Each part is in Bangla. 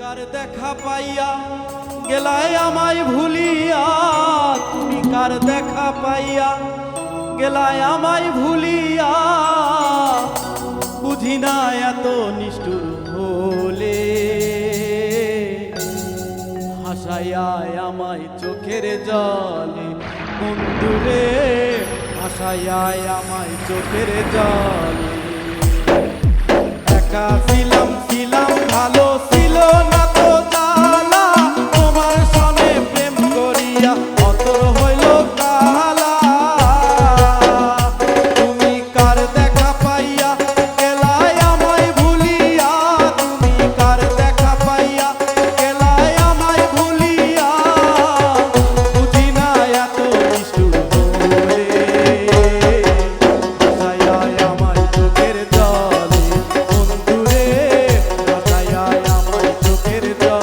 কার দেখা পাইয়া গেলায় আমায় ভুলিয়া, তুমি কার দেখা পাইয়া গেলায় আমায় ভুলিয়া, বুঝি না এত নিষ্ঠুর হলে, হাসাইয়ায় আমায় চোখের জলে বন্ধুরে, হাসাইয়ায় আমায় চোখের জলে। একা ছিলাম ছিলাম ভালো ছিল না তো জালা, তোমার সনে প্রেম করিয়া অতর হইল কালা। তুমি কার দেখা পাইয়া গেলায় আমায় ভুলিয়া, তুমি কার দেখা পাইয়া গেলায় আমায় ভুলিয়া, বুঝি না এত নিষ্ঠুর হলে, হাসাইয়ায় আমায় চোখের জলে বন্ধুরে, হাসাইয়ায় আমায় চোখের জলে।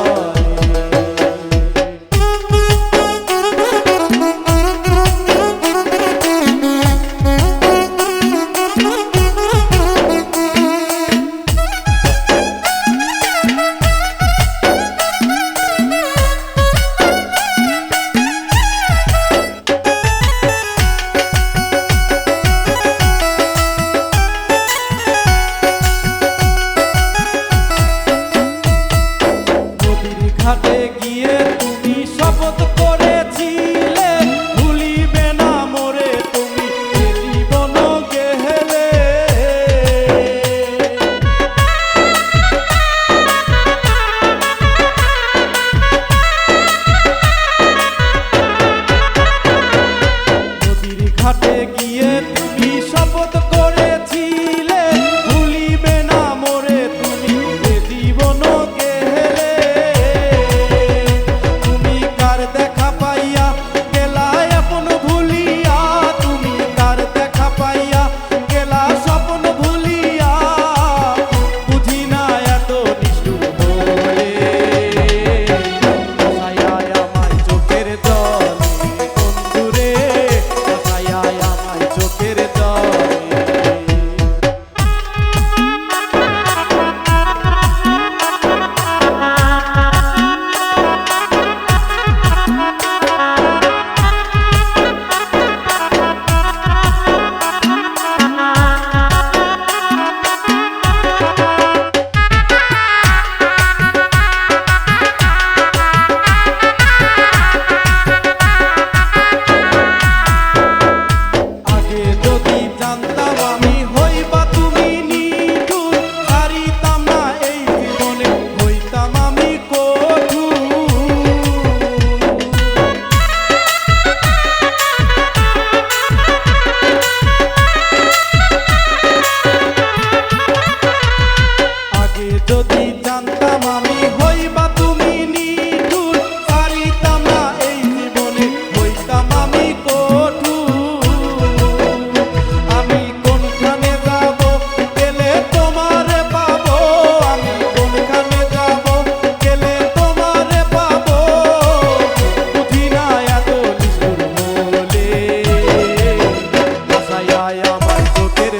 ঘাটে গিয়ে তুমি শপথ করেছিলে, ভুলিবে না মোরে তুমি এ জীবন গেলে। নদীর ঘাটে গিয়ে তুমি শপথ করেছিলে, ভুলিবে না মোরে তুমি এ জীবন গেলে। দেখা পাইয়া গেলায় আপন ভুলিয়া, তুমি কার দেখা পাইয়া গেলা স্বপ্ন ভুলিয়া, বুঝি না এত নিষ্ঠুর হলে, হাসাইয়ায় আমায় চোখের জলে বন্ধুরে, হাসাইয়ায় আমায় চোখের জলে। যদি জানতাম আমি হইবা তুমি নিঠুর, পারিতাম না এই জীবনে হইতাম আমি কঠোর। আমি কোনখানে যাব গেলে তোমারে পাবো, আমি কোনখানে যাব গেলে তোমারে পাবো, বুঝি না এত নিষ্ঠুর হলে, হাসাইয়ায় আমায় চোখের